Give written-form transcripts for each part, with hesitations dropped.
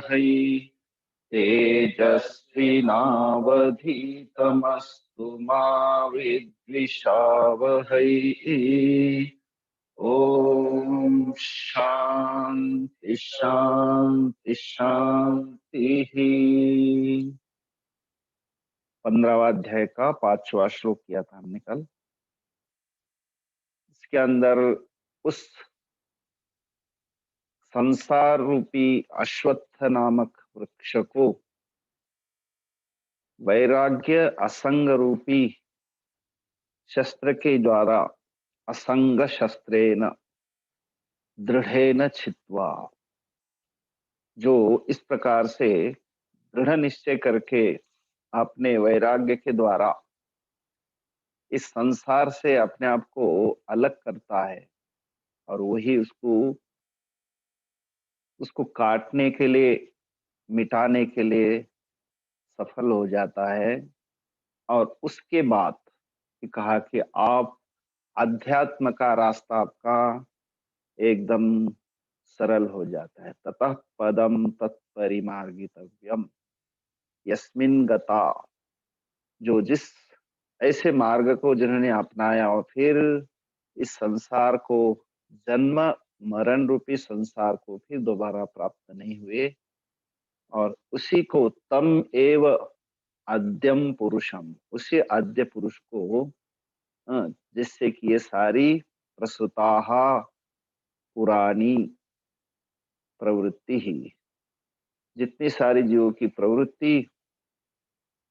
तेजस्विनावधीतमस्तु मा विद्विषावहै। ओम शांति शांति शांति। 15वां अध्याय का 5वां श्लोक किया था हमने कल। इसके अंदर उस संसार रूपी अश्वत्थ नामक वृक्ष को वैराग्य असंग रूपी शस्त्र के द्वारा असंग शस्त्रेण दृढ़ेन छित्त्वा, जो इस प्रकार से दृढ़ निश्चय करके अपने वैराग्य के द्वारा इस संसार से अपने आप को अलग करता है और वही उसको काटने के लिए, मिटाने के लिए सफल हो जाता है। और उसके बाद कहा कि आप अध्यात्म का रास्ता आपका एकदम सरल हो जाता है। ततः पदम तत्परिमार्गितव्यम यस्मिन् गता, जो जिस ऐसे मार्ग को जिन्होंने अपनाया और फिर इस संसार को, जन्म मरण रूपी संसार को फिर दोबारा प्राप्त नहीं हुए, और उसी को तम एव आद्यम पुरुषम, उसी आद्य पुरुष को जिससे कि ये सारी प्रसुताः पुरानी प्रवृत्ति ही, जितनी सारी जीवों की प्रवृत्ति,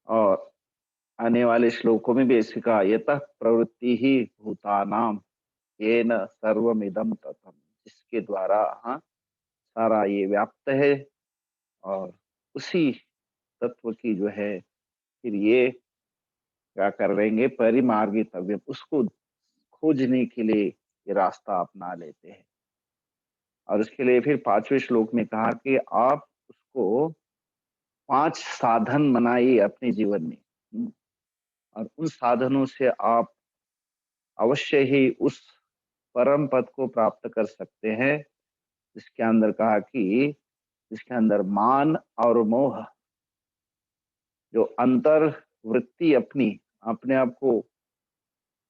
और आने वाले श्लोकों में भी ऐसे कहा यतः प्रवृत्ति ही भूतानाम येन सर्वमिदं ततम, जिसके द्वारा सारा ये व्याप्त है। और उसी तत्व की जो है फिर ये क्या करेंगे, परिमार्गितव्य, उसको खोजने के लिए ये रास्ता अपना लेते हैं। और उसके लिए फिर 5वें श्लोक में कहा कि आप उसको 5 साधन बनाइए अपने जीवन में, और उन साधनों से आप अवश्य ही उस परम पद को प्राप्त कर सकते हैं। इसके अंदर कहा कि इसके अंदर मान और मोह, जो अंतर वृत्ति अपनी अपने आप को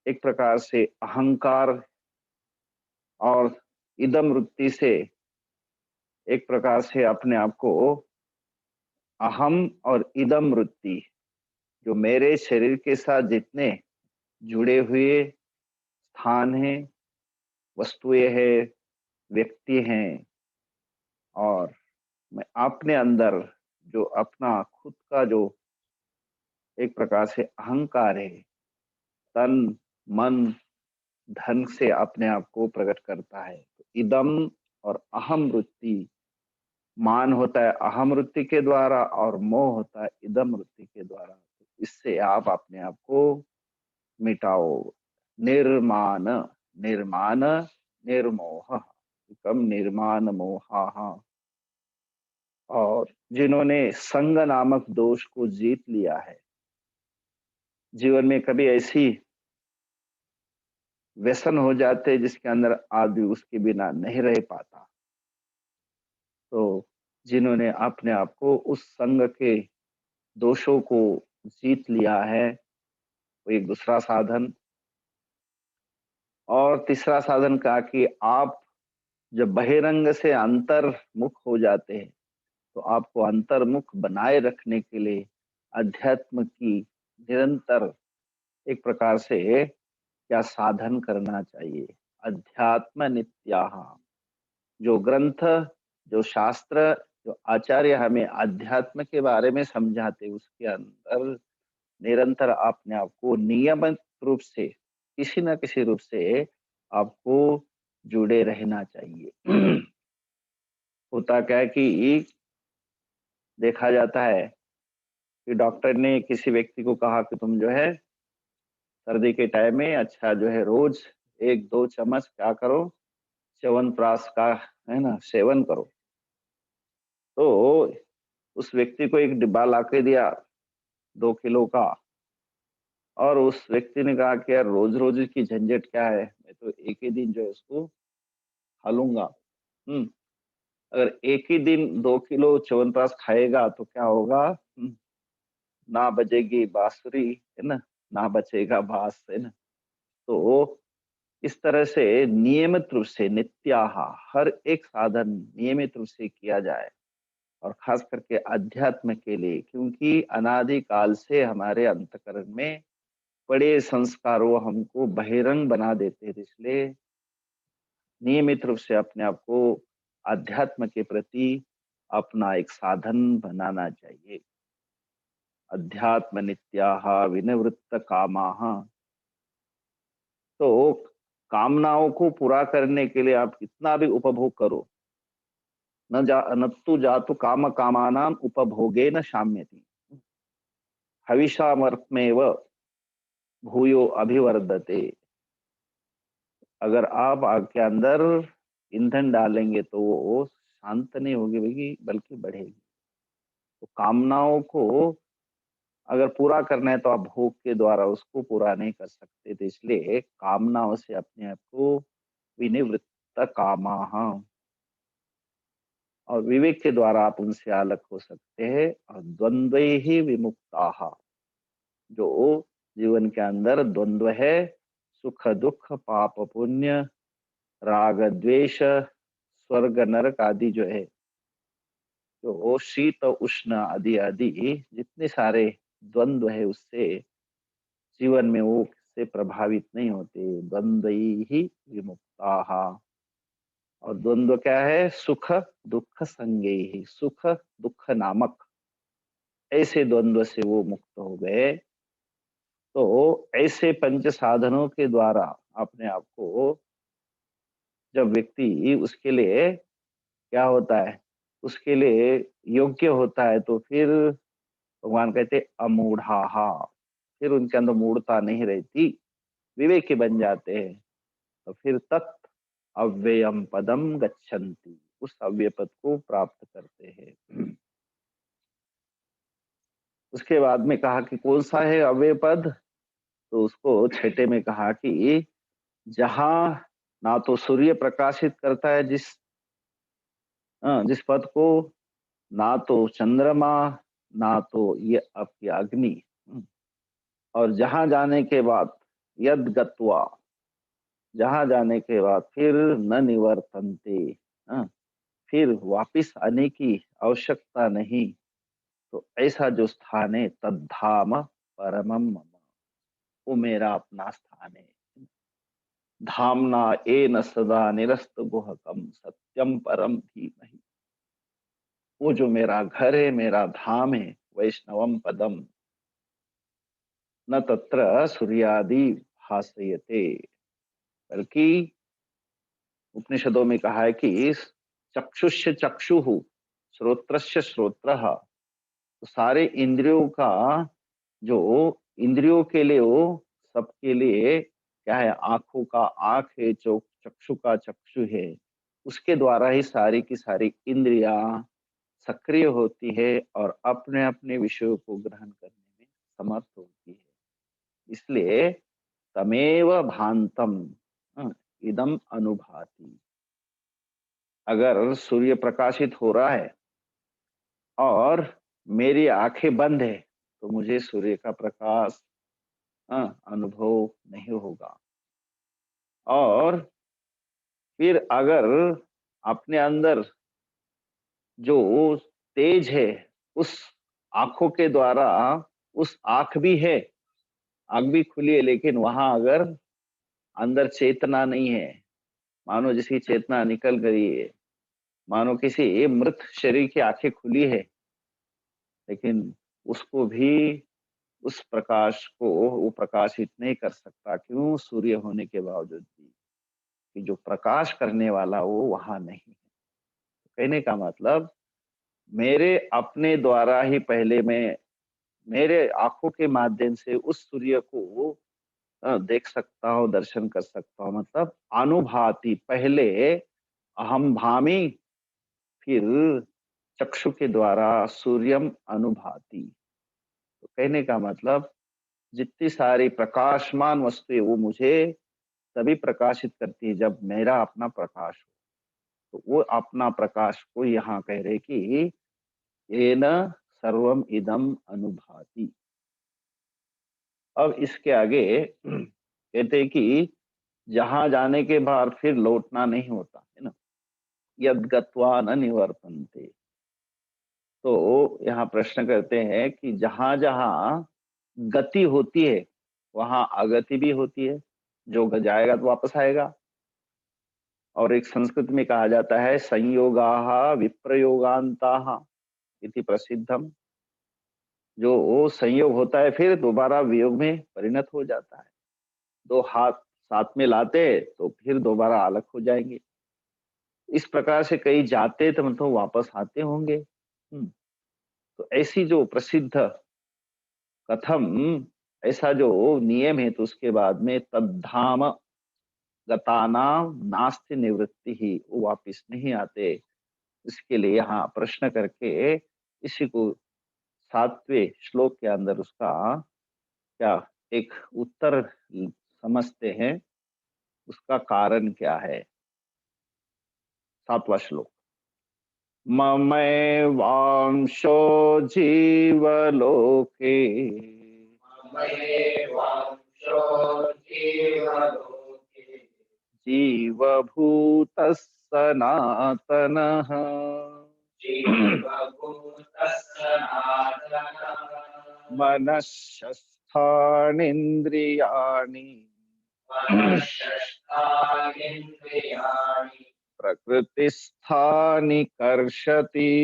एक प्रकार से अहंकार और इदम वृत्ति से एक प्रकार से अपने आप को अहम और इदम वृत्ति, जो मेरे शरीर के साथ जितने जुड़े हुए स्थान हैं, वस्तुएं हैं, व्यक्ति हैं, और मैं अपने अंदर जो अपना खुद का जो एक प्रकार से अहंकार है, तन मन धन से अपने आप को प्रकट करता है। तो इदम और अहम वृत्ति, मान होता है अहम वृत्ति के द्वारा और मोह होता है इदम वृत्ति के द्वारा। तो इससे आप अपने आप को मिटाओ। निर्माण, निर्माण निर्मोह, कम निर्माण मोहा। और जिन्होंने संग नामक दोष को जीत लिया है, जीवन में कभी ऐसी व्यसन हो जाते जिसके अंदर आदमी उसके बिना नहीं रह पाता, तो जिन्होंने अपने आप को उस संग के दोषों को जीत लिया है, वो एक दूसरा साधन। और तीसरा साधन कहा कि आप जब बहिरंग से अंतर्मुख हो जाते हैं, तो आपको अंतर्मुख बनाए रखने के लिए अध्यात्म की निरंतर एक प्रकार से क्या साधन करना चाहिए। अध्यात्म नित्याह, जो ग्रंथ, जो शास्त्र, जो आचार्य हमें अध्यात्म के बारे में समझाते, उसके अंदर निरंतर अपने आप को नियमित रूप से किसी न किसी रूप से आपको जुड़े रहना चाहिए। होता क्या है कि देखा जाता है कि डॉक्टर ने किसी व्यक्ति को कहा कि तुम जो है सर्दी के टाइम में अच्छा जो है रोज 1-2 चम्मच क्या करो, च्यवनप्राश का है ना सेवन करो। तो उस व्यक्ति को एक डिब्बा ला के दिया 2 किलो का, और उस व्यक्ति ने कहा कि यार रोज रोज की झंझट क्या है, मैं तो एक ही दिन जो है उसको खा लूंगा। अगर एक ही दिन 2 किलो च्यवनप्राश खाएगा तो क्या होगा? ना बजेगी बाँसुरी, है ना? ना बजेगा बाँस, है ना? तो इस तरह से नियमित रूप से नित्याहार हर एक साधन नियमित रूप से किया जाए और खास करके अध्यात्म के लिए, क्योंकि अनादि काल से हमारे अंतःकरण में बड़े संस्कार वो हमको बहिरंग बना देते थे, इसलिए नियमित रूप से अपने आप को अध्यात्म के प्रति अपना एक साधन बनाना चाहिए। अध्यात्म नित्याः विनिवृत्त कामाः। तो कामनाओं को पूरा करने के लिए आप कितना भी उपभोग करो, न तु जातु काम कामानाम उपभोगे न शाम्यति। हविषामर्त्मेव भूयो अभिवर्धते। अगर आप आग के अंदर ईंधन डालेंगे तो वो शांत नहीं होगी बल्कि बल्कि बढ़ेगी। तो कामनाओं को अगर पूरा करना है तो आप भोग के द्वारा उसको पूरा नहीं कर सकते, तो इसलिए कामनाओं से अपने आप को विनिवृत्त कामाः, और विवेक के द्वारा आप उनसे अलग हो सकते हैं। और द्वंद्वैः विमुक्ताः, जो जीवन के अंदर द्वंद्व है, सुख दुख पाप पुण्य राग द्वेष स्वर्ग नरक आदि जो है, जो शीत उष्ण आदि आदि जितने सारे द्वंद्व है, उससे जीवन में वो से प्रभावित नहीं होते। द्वंद्व ही विमुक्ताः। और द्वंद्व क्या है? सुख दुख संगे ही, सुख दुख नामक ऐसे द्वंद्व से वो मुक्त हो गए। तो ऐसे पंच साधनों के द्वारा अपने आप को, जब व्यक्ति उसके लिए क्या होता है, उसके लिए योग्य होता है, तो फिर भगवान कहते अमूढ़ाहा, फिर उनके अंदर मूढ़ता नहीं रहती, विवेकी बन जाते हैं। तो फिर तत् अव्ययम पदम गच्छन्ति, उस अव्यय पद को प्राप्त करते हैं। उसके बाद में कहा कि कौन सा है अव्यय पद? तो उसको छठे में कहा कि जहां ना तो सूर्य प्रकाशित करता है जिस पद को, ना तो चंद्रमा, ना तो ये आपकी अग्नि। और जहां जाने के बाद यद गत्वा, जहां जाने के बाद फिर न निवर्तन्ते, हाँ, फिर वापिस आने की आवश्यकता नहीं। तो ऐसा जो स्थान है, तद्धाम परमम मम, वो मेरा अपना स्थान है। धामना येन सदा निरस्त गुहकम सत्यम परम धीमहि। वो जो मेरा घर है, मेरा धाम है, वैष्णवम पदम न तत्र सूर्यादि भासयते। बल्कि उपनिषदों में कहा है कि चक्षुष्य चक्षुः श्रोत्रस्य श्रोत्रः। तो सारे इंद्रियों का जो इंद्रियों के लिए वो सबके लिए क्या है, आंखों का आंख है, जो चक्षु का चक्षु है, उसके द्वारा ही सारी की सारी इंद्रियां सक्रिय होती है और अपने अपने विषयों को ग्रहण करने में समर्थ होती है। इसलिए तमेव भांतम इदम अनुभाति। अगर सूर्य प्रकाशित हो रहा है और मेरी आंखें बंद है, तो मुझे सूर्य का प्रकाश अनुभव नहीं होगा। और फिर अगर अपने अंदर जो तेज है, उस आंखों के द्वारा, उस आंख भी है, आंख भी खुली है, लेकिन वहां अगर अंदर चेतना नहीं है, मानो जिसकी चेतना निकल गई है, मानो किसी मृत शरीर की आंखें खुली है, लेकिन उसको भी, उस प्रकाश को वो प्रकाशित नहीं कर सकता। क्यों? सूर्य होने के बावजूद भी, कि जो प्रकाश करने वाला वो वहां नहीं है। कहने का मतलब, मेरे अपने द्वारा ही पहले मैं मेरे आंखों के माध्यम से उस सूर्य को देख सकता हूँ, दर्शन कर सकता हूँ। मतलब अनुभूति पहले अहम भामी, फिर चक्षु के द्वारा सूर्यम अनुभूति। तो कहने का मतलब, जितनी सारी प्रकाशमान वस्तुएं वो मुझे तभी प्रकाशित करती है जब मेरा अपना प्रकाश हो। तो वो अपना प्रकाश को यहाँ कह रहे कि येन सर्वम इदम अनुभाति। अब इसके आगे कहते हैं कि जहां जाने के बाद फिर लौटना नहीं होता है ना, यद गत्वा न निवर्तन्ते। तो यहाँ प्रश्न करते हैं कि जहां जहां गति होती है वहां अगति भी होती है। जो जाएगा तो वापस आएगा। और एक संस्कृत में कहा जाता है संयोगा विप्रयोगांता इति प्रसिद्धम। जो संयोग होता है फिर दोबारा वियोग में परिणत हो जाता है। दो हाथ साथ में लाते तो फिर दोबारा अलग हो जाएंगे। इस प्रकार से कई जाते तो मतलब वापस आते होंगे। तो ऐसी जो प्रसिद्ध कथम, ऐसा जो नियम है, तो उसके बाद में तद्धाम गतानाम नास्ति निवृत्ति ही, वो वापिस नहीं आते। इसके लिए यहाँ प्रश्न करके इसी को 7वें श्लोक के अंदर उसका क्या एक उत्तर समझते हैं, उसका कारण क्या है। 7वां श्लोक, ममैवांशो जीवलोके जीवभूतः सनातनः मनःषष्ठानीन्द्रियाणि प्रकृतिस्थानि कर्षति।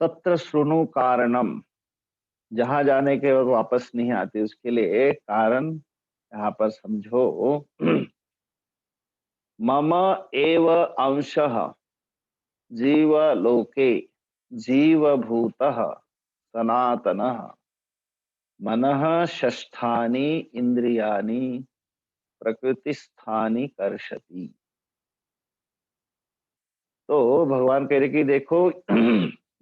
तत्र शृणु कारणम, जहां जाने के बाद वापस नहीं आती उसके लिए कारण यहाँ पर समझो। मम एव अंशः जीवलोके जीवभूतः सनातनः मनः षष्ठानि इंद्रियाणि प्रकृतिस्थानि कर्षति। तो भगवान कह रहे कि देखो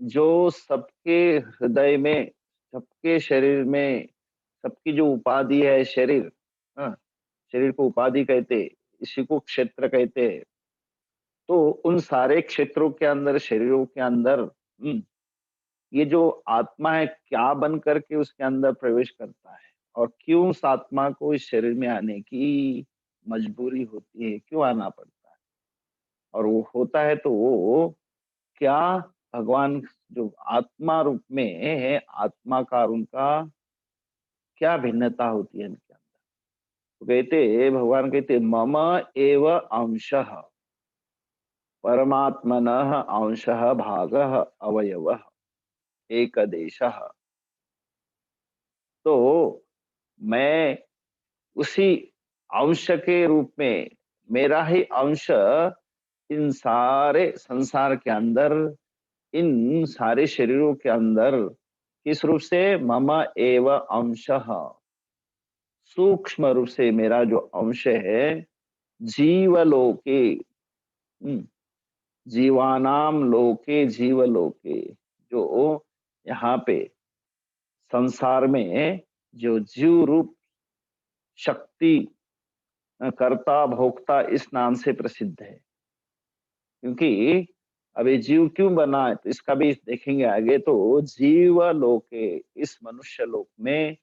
जो सबके हृदय में, सबके शरीर में, सबकी जो उपाधि है शरीर, हाँ, शरीर को उपाधि कहते, इसी को क्षेत्र कहते हैं। तो उन सारे क्षेत्रों के अंदर, शरीरों के अंदर ये जो आत्मा है क्या बन करके उसके अंदर प्रवेश करता है, और क्यों उस आत्मा को इस शरीर में आने की मजबूरी होती है, क्यों आना पड़ता है, और वो होता है तो वो क्या भगवान जो आत्मा रूप में है, आत्मा का और उनका क्या भिन्नता होती है इनके अंदर। तो कहते भगवान कहते मम एव अंशः, परमात्मनः अंशः भागः अवयवः एक देशः। तो मैं उसी अंश के रूप में, मेरा ही अंश इन सारे संसार के अंदर, इन सारे शरीरों के अंदर किस रूप से, मम एव अंशः, सूक्ष्म रूप से मेरा जो अंश है, जीवलोके, जीवानाम लोके जीवलोके, जो यहाँ पे संसार में जो जीव रूप शक्ति कर्ता भोक्ता इस नाम से प्रसिद्ध है। क्योंकि अब ये जीव क्यों बना है तो इसका भी देखेंगे आगे। तो जीव लोके, इस मनुष्य लोक में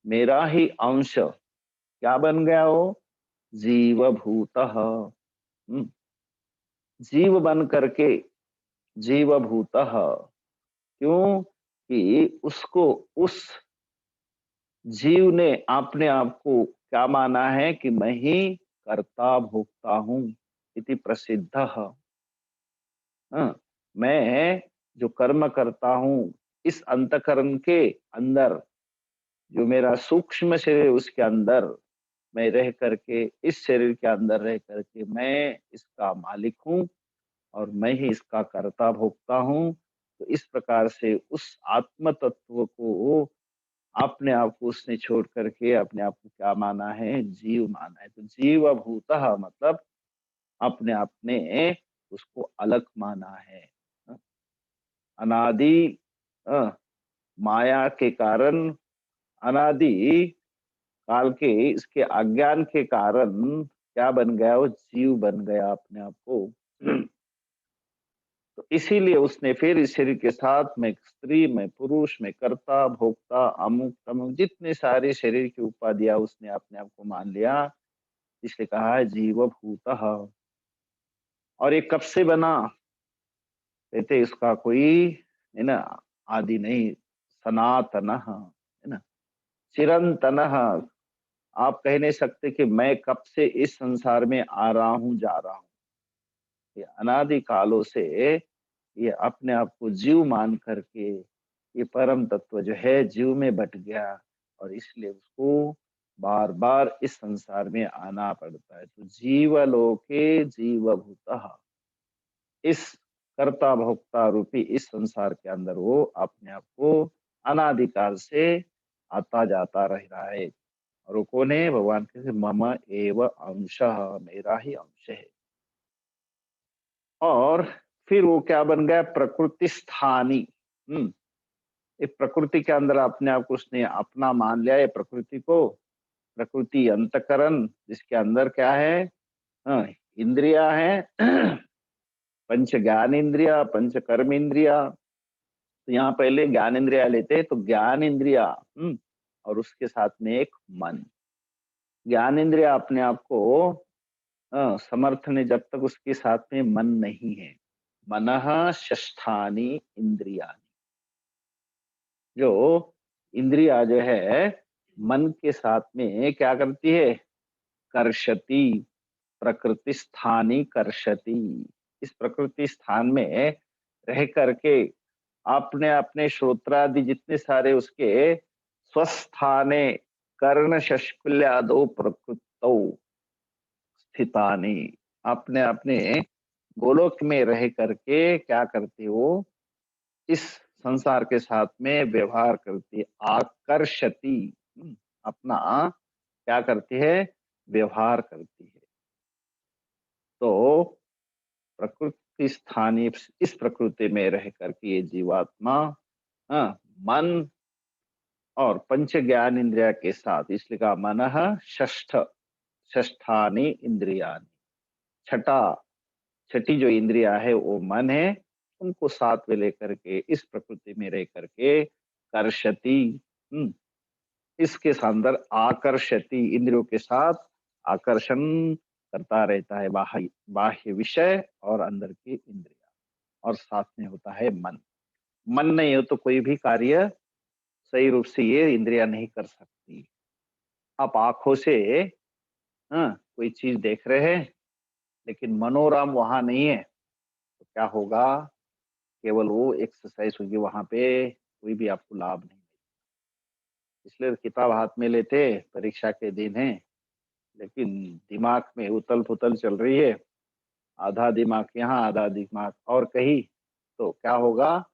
मेरा ही अंश क्या बन गया, हो जीवभूतः, जीव बन करके, जीवभूतः, क्यों कि उसको, उस जीव ने अपने आप को क्या माना है कि मैं ही कर्ता भोक्ता हूं, इति प्रसिद्ध। मैं जो कर्म करता हूं इस अंतकरण के अंदर, जो मेरा सूक्ष्म शरीर उसके अंदर मैं रह करके, इस शरीर के अंदर रह करके मैं इसका मालिक हूं और मैं ही इसका कर्ता भोक्ता हूं। तो इस प्रकार से उस आत्म तत्व को अपने आप को उसने छोड़ करके अपने आप को क्या माना है, जीव माना है। तो जीव भूतः मतलब अपने आप ने उसको अलग माना है। अनादि माया के कारण, अनादि काल के इसके अज्ञान के कारण क्या बन गया, वो जीव बन गया अपने आप को। तो इसीलिए उसने फिर इस शरीर के साथ में स्त्री में पुरुष में कर्ता भोक्ता अमुक तमुक जितने सारे शरीर की उपाधियां उसने अपने आप को मान लिया, इसलिए कहा है जीव भूतः। और ये कब से बना, कहते इसका कोई है ना आदि नहीं, सनातन है ना, चिरंतन। आप कह नहीं सकते कि मैं कब से इस संसार में आ रहा हूं जा रहा हूं। ये अनादि कालों से ये अपने आप को जीव मान करके ये परम तत्व जो है जीव में बट गया, और इसलिए उसको बार बार इस संसार में आना पड़ता है। तो जीवलोके जीवभूतः, इस कर्ता भोक्ता रूपी इस संसार के अंदर वो अपने आप को अनादिकाल से आता जाता रह रहा है। और वो कौन है, भगवान कहते मम एव अंशः, मेरा ही अंश है। और फिर वो क्या बन गया, प्रकृति स्थानी। एक प्रकृति के अंदर अपने आप को उसने अपना मान लिया है, प्रकृति को। प्रकृति अंतकरण जिसके अंदर क्या है, हाँ, इंद्रिया है। पंच ज्ञान इंद्रिया पंच कर्म इंद्रिया। तो यहाँ पहले ज्ञान इंद्रिया लेते हैं, तो ज्ञान इंद्रिया और उसके साथ में एक मन। ज्ञान इंद्रिया अपने आप को समर्थ ने जब तक उसके साथ में मन नहीं है। मनः षष्ठानि इंद्रियाणि, जो इंद्रिया जो है मन के साथ में क्या करती है, कर्षति, प्रकृति स्थानी कर्षति। इस प्रकृति स्थान में रह करके अपने अपने श्रोत्रादि जितने सारे उसके स्वस्थाने कर्ण शष्कुल्यादो प्रकृतौ स्थितानि, अपने अपने गोलोक में रह करके क्या करती हो, इस संसार के साथ में व्यवहार करती है। आकर्षति, अपना क्या करती है, व्यवहार करती है। तो प्रकृति स्थानीय इस प्रकृति में रह करके ये जीवात्मा मन और पंच ज्ञान इंद्रिया के साथ, इसलिए कहा मनः षष्ठ षष्ठानि इंद्रियानि। छठा छठी जो इंद्रिया है वो मन है, उनको साथ में लेकर के इस प्रकृति में रह करके कर्षति, इसके अंदर आकर्षति, इंद्रियों के साथ आकर्षण करता रहता है, बाह्य बाह्य विषय और अंदर की इंद्रिया, और साथ में होता है मन। मन नहीं हो तो कोई भी कार्य सही रूप से ये इंद्रिया नहीं कर सकती। आप आंखों से कोई चीज देख रहे हैं, लेकिन मनोरम वहां नहीं है, तो क्या होगा, केवल वो एक्सरसाइज होगी, वहां पे कोई भी आपको लाभ नहीं। इसलिए किताब हाथ में लेते, परीक्षा के दिन है, लेकिन दिमाग में उतल पुतल चल रही है, आधा दिमाग यहाँ आधा दिमाग और कहीं, तो क्या होगा,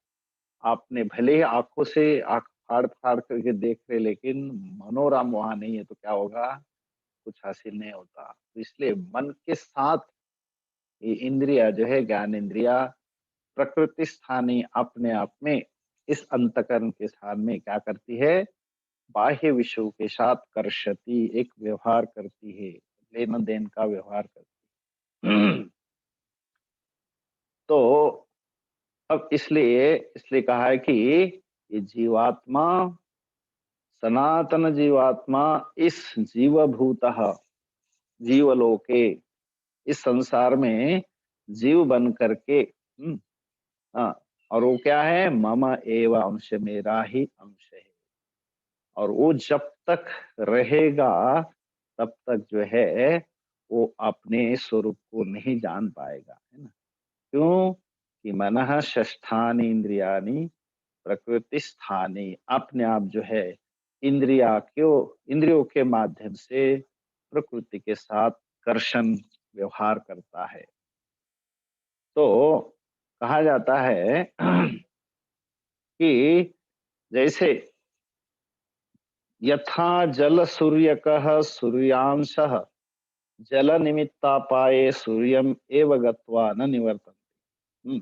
आपने भले ही आंखों से आंख फाड़ फाड़ करके देख रहे, लेकिन मनोरम वहां नहीं है, तो क्या होगा, कुछ हासिल नहीं होता। तो इसलिए मन के साथ ये इंद्रिया जो है ज्ञान इंद्रिया प्रकृति स्थानी अपने आप में इस अंतकरण के स्थान में क्या करती है, बाह्य विषयों के साथ कर्षति, एक व्यवहार करती है, लेन देन का व्यवहार करती है। तो अब इसलिए इसलिए कहा है कि ये जीवात्मा, सनातन जीवात्मा इस जीवभूत जीवलोके, इस संसार में जीव बन करके हाँ, और वो क्या है, मम एव अंश, मेरा ही अंश है। और वो जब तक रहेगा तब तक जो है वो अपने स्वरूप को नहीं जान पाएगा, है ना। क्यों, कि मनः षष्ठानि इंद्रियाणि प्रकृति स्थानी, अपने आप जो है इंद्रियों के माध्यम से प्रकृति के साथ कर्षण व्यवहार करता है। तो कहा जाता है कि जैसे यथा जल सूर्यकः सूर्यांशः जल निमित्तापाये सूर्यम एव गत्वा न निवर्तन्ते।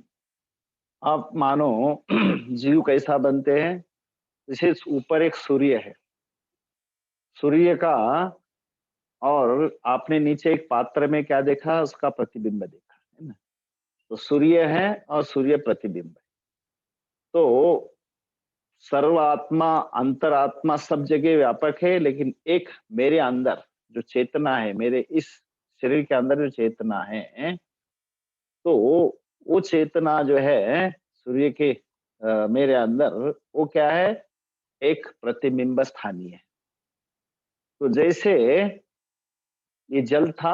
आप मानो जीव कैसा बनते हैं, जैसे ऊपर एक सूर्य है, सूर्य का, और आपने नीचे एक पात्र में क्या देखा, उसका प्रतिबिंब देखा, है ना? तो सूर्य है और सूर्य प्रतिबिंब है। तो सर्वात्मा, अंतरात्मा सब जगह व्यापक है, लेकिन एक मेरे अंदर जो चेतना है, मेरे इस शरीर के अंदर जो चेतना है, तो वो चेतना जो है सूर्य के मेरे अंदर, वो क्या है, एक प्रतिबिंब स्थानीय है। तो जैसे ये जल था,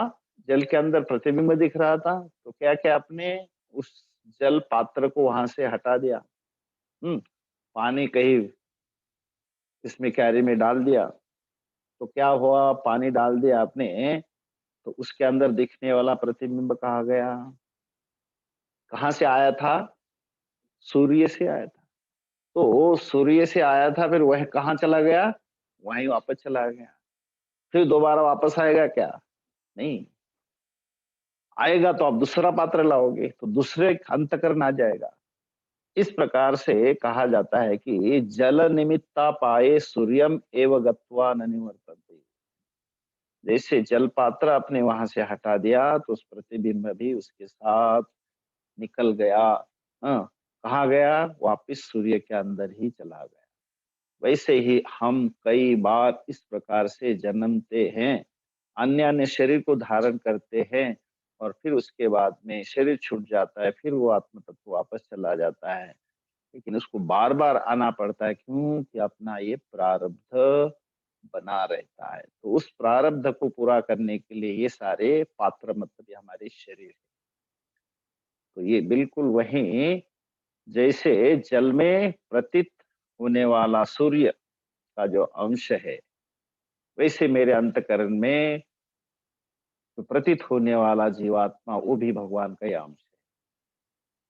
जल के अंदर प्रतिबिंब दिख रहा था, तो क्या क्या आपने उस जल पात्र को वहां से हटा दिया, हम्म पानी कहीं इसमें क्यारी में डाल दिया, तो क्या हुआ, पानी डाल दिया आपने, तो उसके अंदर दिखने वाला प्रतिबिंब कहाँ गया, कहाँ से आया था, सूर्य से आया था। तो सूर्य से आया था, फिर वह कहाँ चला गया, वहीं वापस चला गया। फिर दोबारा वापस आएगा क्या, नहीं आएगा, तो आप दूसरा पात्र लाओगे तो दूसरे अंत करना आ जाएगा। इस प्रकार से कहा जाता है कि जल निमित्ता पाए सूर्यम एव गत्वा न निवर्तन्ते। जैसे जल पात्र अपने वहां से हटा दिया, तो उस प्रतिबिंब भी उसके साथ निकल गया। हाँ, कहाँ गया, वापिस सूर्य के अंदर ही चला गया। वैसे ही हम कई बार इस प्रकार से जन्मते हैं, अन्य अन्य शरीर को धारण करते हैं, और फिर उसके बाद में शरीर छूट जाता है, फिर वो आत्म तत्व वापस चला जाता है। लेकिन उसको बार बार आना पड़ता है, क्यों कि अपना ये प्रारब्ध बना रहता है। तो उस प्रारब्ध को पूरा करने के लिए ये सारे पात्र, मतलब ये हमारे शरीर है। तो ये बिल्कुल वही, जैसे जल में प्रतीत होने वाला सूर्य का जो अंश है, वैसे मेरे अंतकरण में जो प्रतीत होने वाला जीवात्मा, वो भी भगवान का ही अंश है।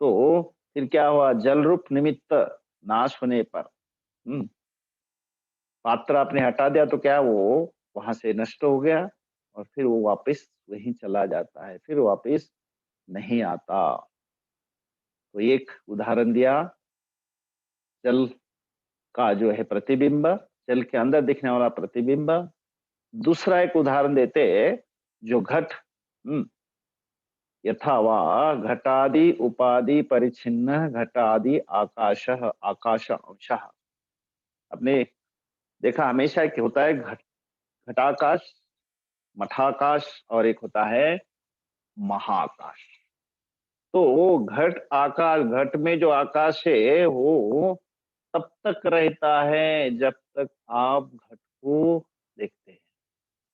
तो फिर क्या हुआ, जल रूप निमित्त नाश होने पर, हम्म पात्र आपने हटा दिया, तो क्या वो वहां से नष्ट हो गया, और फिर वो वापस वहीं चला जाता है, फिर वापस नहीं आता। तो एक उदाहरण दिया, जल का जो है प्रतिबिंब, जल के अंदर दिखने वाला प्रतिबिंब। दूसरा एक उदाहरण देते, जो घट, यथा वा घटादि उपाधि परिच्छिन्न घटादि आकाश आकाश अंशः। आपने देखा हमेशा कि होता है घटाकाश, मठाकाश, और एक होता है महाकाश। तो वो घट आकाश, घट में जो आकाश है वो तब तक रहता है जब तक आप घट को देखते हैं,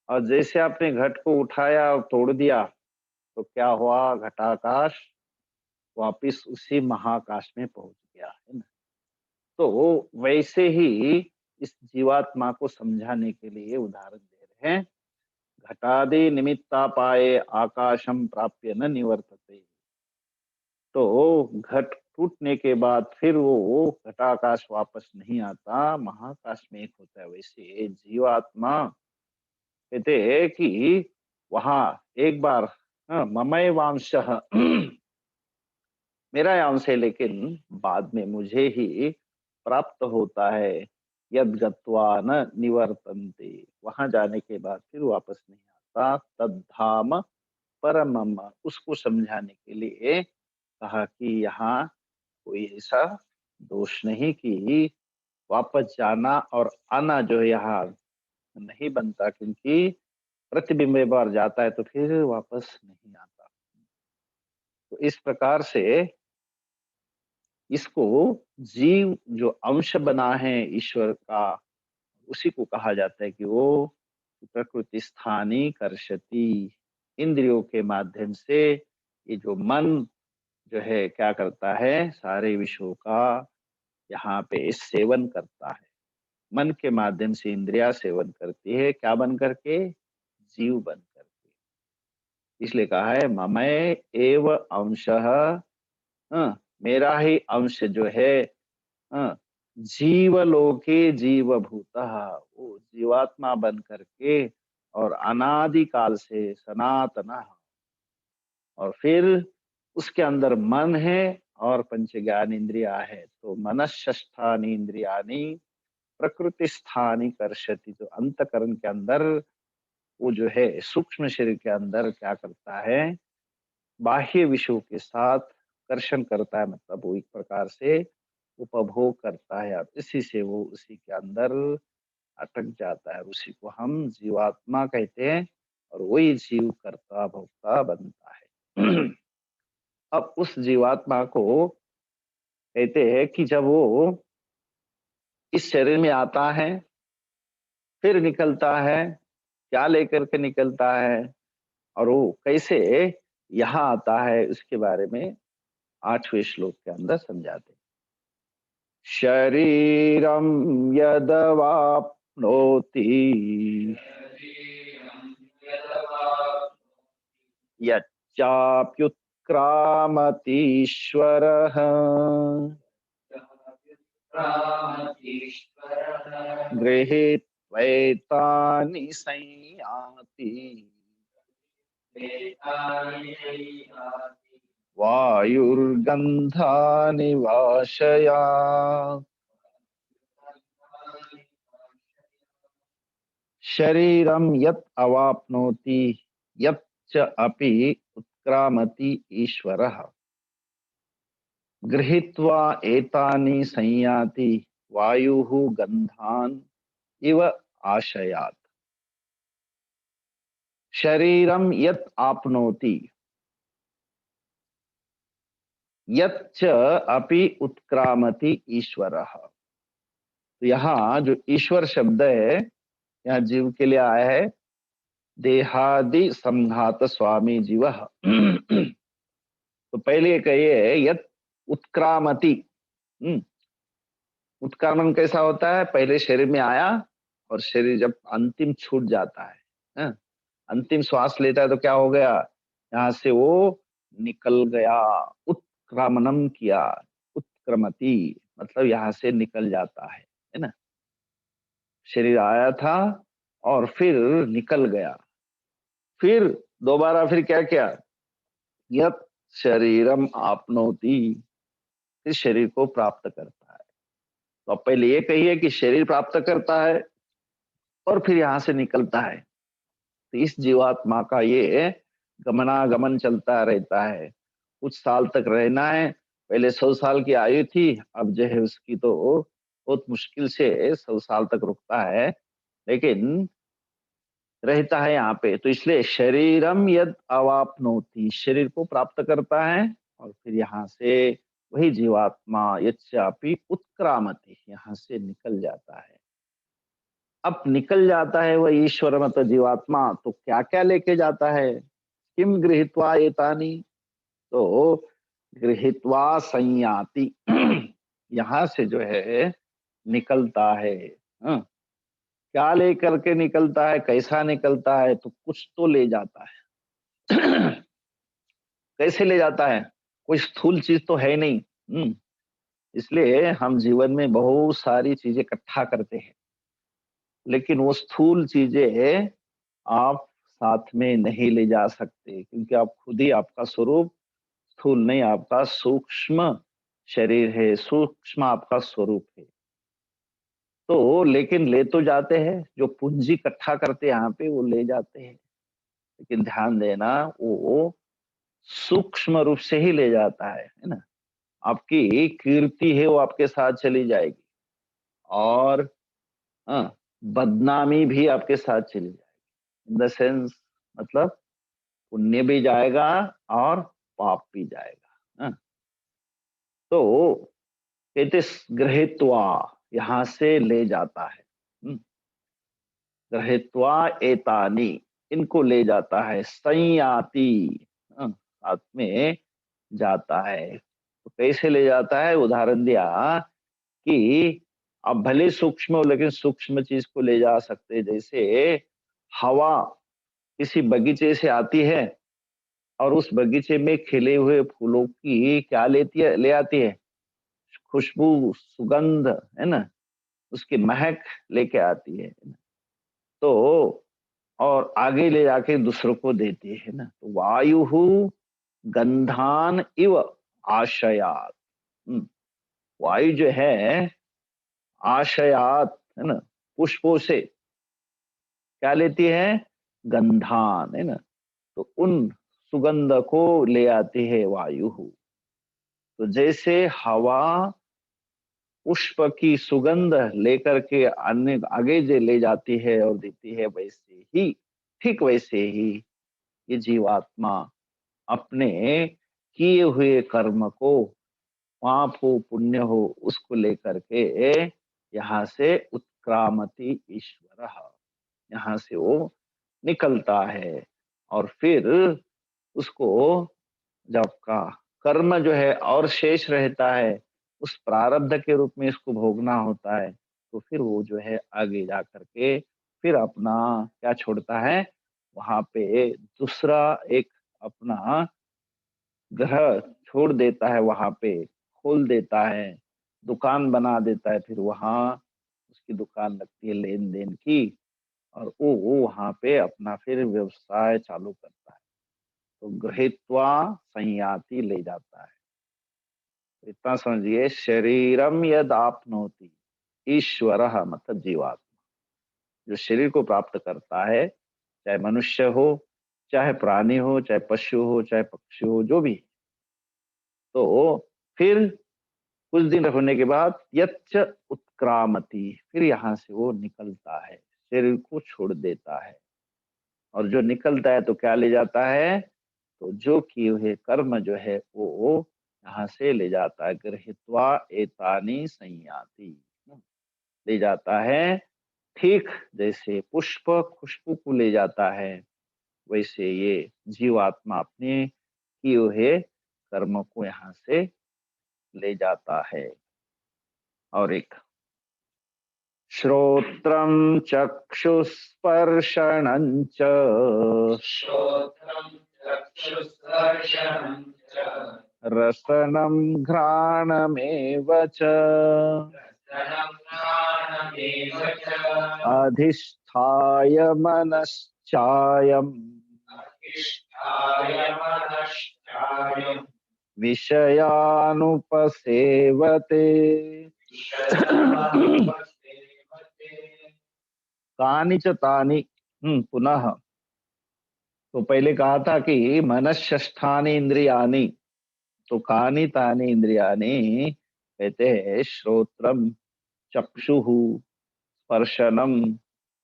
और जैसे आपने घट को उठाया और तोड़ दिया, तो क्या हुआ, घटाकाश वापिस उसी महाकाश में पहुंच गया, है ना? तो वैसे ही इस जीवात्मा को समझाने के लिए उदाहरण दे रहे हैं, घटादि निमित्ता पाए आकाशम प्राप्य न निवर्तते। तो घट टूटने के बाद फिर वो घटाकाश वापस नहीं आता, महाकाश में एक होता है। वैसे जीवात्मा कहते हैं कि वहां एक बार, हाँ, ममय वांश मेरा अंश है, लेकिन बाद में मुझे ही प्राप्त होता है, यद गत्वा न निवर्तन्ते। वहां जाने के बाद फिर वापस नहीं आता, तद्धाम परमम। उसको समझाने के लिए कहा कि यहाँ कोई ऐसा दोष नहीं कि वापस जाना और आना जो है यहाँ नहीं बनता, क्योंकि प्रतिबिंब एक बार जाता है तो फिर वापस नहीं आता। तो इस प्रकार से इसको जीव जो अंश बना है ईश्वर का, उसी को कहा जाता है कि वो प्रकृति स्थानी कर्षति। इंद्रियों के माध्यम से ये जो मन जो है क्या करता है, सारे विषयों का यहाँ पे सेवन करता है। मन के माध्यम से इंद्रिया सेवन करती है, क्या बन करके, जीव बन करके। इसलिए कहा है ममय एव अंशः, मेरा ही अंश जो है, हाँ, जीवलोके जीवभूतः, वो जीवात्मा बन करके और अनादि काल से सनातन। और फिर उसके अंदर मन है और पंच ज्ञान इंद्रिया है। तो मनष्ठानी इंद्रियानी प्रकृति स्थानी कर्षति, जो अंतकरण के अंदर वो जो है सूक्ष्म शरीर के अंदर क्या करता है, बाह्य विषयों के साथ कर्षण करता है, मतलब वो एक प्रकार से उपभोग करता है और इसी से वो उसी के अंदर अटक जाता है। उसी को हम जीवात्मा कहते हैं और वही जीव कर्ता भोक्ता बनता है। अब उस जीवात्मा को कहते हैं कि जब वो इस शरीर में आता है फिर निकलता है, क्या लेकर के निकलता है और वो कैसे यहाँ आता है, उसके बारे में 8वें श्लोक के अंदर समझाते हैं। शरीरम यदवाप्नोति यच्चाप्युत्क्रामतीश्वरः गृहीत्वैतानि संयाति वायुर्गन्धानि वाशयात्। शरीरम यत् अवाप्नोति यच्च अपि उत्क्रामति ईश्वरः गृहीत्वा एतानि संयाति वायुः गन्धान् इव आशयात्। शरीरम यत् आपनोति यच्च अपि उत्क्रामति ईश्वरः। तो यहाँ जो ईश्वर शब्द है यहाँ जीव के लिए आया है, देहादि संघात स्वामी जीव। तो पहले कहिए यत् उत्क्रामति। उत्क्रामन कैसा होता है, पहले शरीर में आया और शरीर जब अंतिम छूट जाता है, अंतिम श्वास लेता है तो क्या हो गया, यहाँ से वो निकल गया, उत्क्रामनम किया, उत्क्रमति मतलब यहाँ से निकल जाता है ना। शरीर आया था और फिर निकल गया, फिर दोबारा फिर क्या किया, यत शरीरम आपनोति, इस शरीर को प्राप्त करता है। तो अब पहले ये कहिए कि शरीर प्राप्त करता है और फिर यहां से निकलता है। तो इस जीवात्मा का ये गमनागमन चलता रहता है। कुछ साल तक रहना है, पहले 100 साल की आयु थी, अब जो है उसकी तो बहुत मुश्किल से 100 साल तक रुकता है, लेकिन रहता है यहाँ पे। तो इसलिए शरीरम यद अवाप्नोति, शरीर को प्राप्त करता है और फिर यहाँ से वही जीवात्मा यच्चापि उत्क्रामति, यहाँ से निकल जाता है। अब निकल जाता है वह ईश्वर मतलब जीवात्मा, तो क्या क्या लेके जाता है, किम गृहीत्वा एतानि, तो गृहीत्वा संयाति, यहाँ से जो है निकलता है। हाँ? क्या लेकर के निकलता है, कैसा निकलता है, तो कुछ तो ले जाता है। कैसे ले जाता है, कोई स्थूल चीज तो है नहीं। इसलिए हम जीवन में बहुत सारी चीजें इकट्ठा करते हैं, लेकिन वो स्थूल चीजें आप साथ में नहीं ले जा सकते, क्योंकि आप खुद ही, आपका स्वरूप स्थूल नहीं, आपका सूक्ष्म शरीर है, सूक्ष्म आपका स्वरूप है। तो लेकिन ले तो जाते हैं, जो पूंजी इकट्ठा करते हैं यहाँ पे वो ले जाते हैं, लेकिन ध्यान देना वो सूक्ष्म रूप से ही ले जाता है ना। आपकी कीर्ति है वो आपके साथ चली जाएगी और बदनामी भी आपके साथ चली जाएगी, इन द सेंस मतलब पुण्य भी जाएगा और पाप भी जाएगा। तो कहते गृहीत्वा, यहाँ से ले जाता है। गृहीत्वा एतानी, इनको ले जाता है, संयाति, साथ में जाता है। तो कैसे ले जाता है, उदाहरण दिया कि आप भले सूक्ष्म हो लेकिन सूक्ष्म चीज को ले जा सकते हैं। जैसे हवा किसी बगीचे से आती है और उस बगीचे में खिले हुए फूलों की क्या लेती है, ले आती है, खुशबू, सुगंध, है ना, उसकी महक लेके आती है। तो और आगे ले जाके दूसरों को देती है ना। तो वायु गंधान इव आशयात, वायु जो है आशयात है ना? पुष्पों से क्या लेती है? गंधान, है ना? तो उन सुगंध को ले आती है वायु। तो जैसे हवा पुष्प की सुगंध लेकर के अन्य आगे जे ले जाती है और देती है, वैसे ही, ठीक वैसे ही ये जीवात्मा अपने किए हुए कर्म को, पाप हो पुण्य हो, उसको लेकर के यहाँ से उत्क्रामति ईश्वर, यहाँ से वो निकलता है। और फिर उसको जब का कर्म जो है और शेष रहता है, उस प्रारब्ध के रूप में इसको भोगना होता है। तो फिर वो जो है आगे जा करके फिर अपना क्या छोड़ता है, वहां पे दूसरा एक अपना ग्रह छोड़ देता है, वहां पे खोल देता है, दुकान बना देता है। फिर वहां उसकी दुकान लगती है लेन देन की, और वो वहां पे अपना फिर व्यवसाय चालू करता है। तो गृहीत्वा संयाति ले जाता है। तो इतना समझिए, शरीरम यद आपनोति ईश्वर, मतलब जीवात्मा जो शरीर को प्राप्त करता है, चाहे मनुष्य हो, चाहे प्राणी हो, चाहे पशु हो, चाहे पक्षी हो, जो भी, तो फिर कुछ दिन होने के बाद यच्च उत्क्रामति, फिर यहाँ से वो निकलता है, शरीर को छोड़ देता है। और जो निकलता है तो क्या ले जाता है? तो जो किए हुए कर्म जो है वो यहाँ से ले जाता है। गृहीत्वा एतानि संयाति, ले जाता है। ठीक जैसे पुष्प खुशबू को ले जाता है, वैसे ये जीवात्मा अपने किए हुए कर्म को यहाँ से ले जाता है। और एक श्रोत्रम चक्षुस्पर्शनं च श्रोत्रं चक्षुस्पर्शनं च रसनं घ्राणमेव च रसनं घ्राणमेव च अधिष्ठाय मनश्चायम् अधिष्ठाय मनश्चायं विषयानुपसेवते। विषयानुपसेवते। तानि च तानि, पुनः। तो पहले कहा था कि मनष्ठानि इंद्रियानि, तो कानि तानि इंद्रियानि, कहते हैं श्रोत्रम चक्षुः स्पर्शनम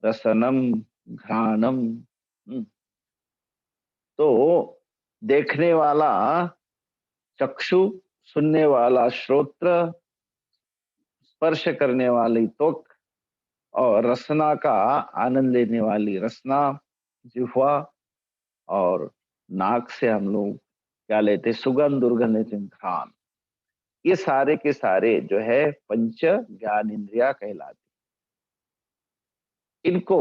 रसनम घ्राणम। हम्म, तो देखने वाला चक्षु, सुनने वाला श्रोत्र, स्पर्श करने वाली त्वक, और रसना का आनंद लेने वाली रसना जिह्वा, और नाक से हम लोग क्या लेते, सुगंध दुर्गंध लेते हैं, घ्राण। ये सारे के सारे जो है पंच ज्ञान इंद्रिया कहलाती। इनको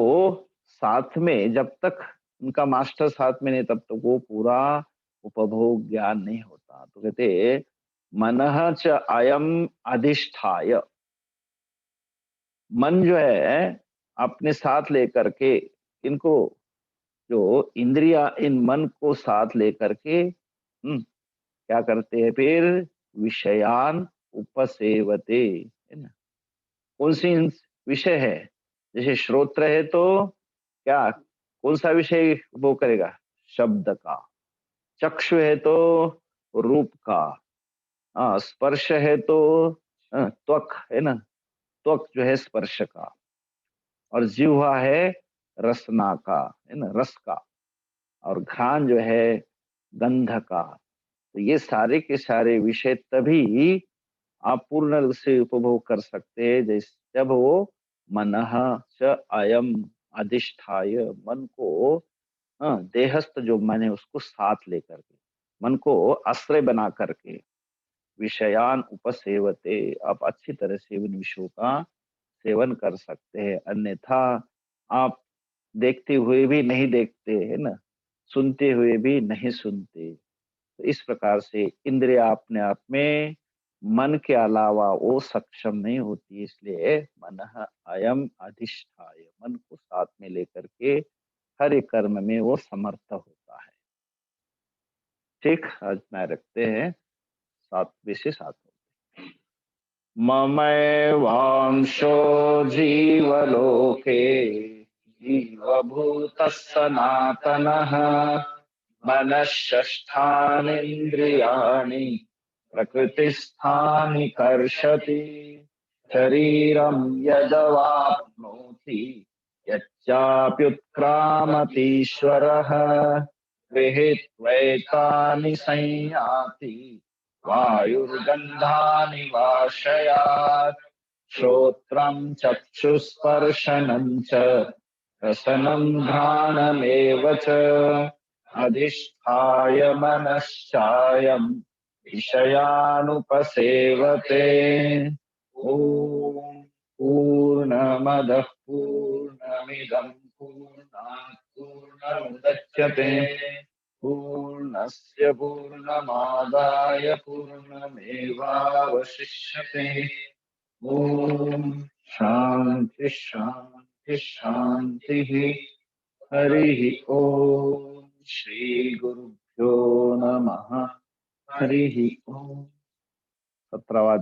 साथ में जब तक उनका मास्टर साथ में नहीं, तब तक वो पूरा उपभोग ज्ञान नहीं होता। तो कहते मनः च अयम अधिष्ठाय, मन जो है अपने साथ लेकर के इनको, जो इंद्रिया इन मन को साथ लेकर के क्या करते हैं फिर? विषयान उपसेवते, है ना? कौन सी विषय है? जैसे श्रोत्र है तो क्या, कौन सा विषय वो करेगा? शब्द का। चक्षु है तो रूप का। स्पर्श है तो त्वक, है ना? त्वक जो है स्पर्श का। और जिह्वा है रसना का, है ना, रस का। और घ्राण जो है गंध का। तो ये सारे के सारे विषय तभी आप पूर्ण रूप से उपभोग कर सकते हैं जब वो मनः च अयम अधिष्ठाय, मन को, देहस्थ जो मन है उसको साथ लेकर के, मन को आश्रय बना करके, विषयान उपसेवते, आप अच्छी तरह से उन विषयों का सेवन कर सकते हैं। अन्यथा आप देखते हुए भी नहीं देखते, है ना, सुनते हुए भी नहीं सुनते। तो इस प्रकार से इंद्रिय अपने आप में मन के अलावा वो सक्षम नहीं होती। इसलिए मन अयम अधिष्ठाय, मन को साथ में लेकर के हर एक कर्म में वो समर्थ होता है। ठीक, आज मैं रखते हैं 7 बजे से 7। ममैवांशो जीवलोके जीवभूतः सनातनः मनःषष्ठानीन्द्रियाणि प्रकृतिस्थानि कर्षति शरीरं यदवाप्नोति यच्चाप्युत्क्रामतीश्वरः गृहीत्वैतानि संयाति वायुर्गन्धानि वाशयात् श्रोत्रं चक्षुस्पर्शनं च रसनं घ्राणमेव च अधिष्ठाय मनश्चायं विषयानुपसेवते ॐ पूर्णमदः पूर्णमिदं पूर्णात् पूर्णमुदच्यते पूर्णस्य पूर्णमादाय पूर्णमेवावशिष्यते ॐ शान्ति शान्ति शान्तिः हरिः ॐ श्रीगुरुभ्यो नमः हरिः ॐ 17वां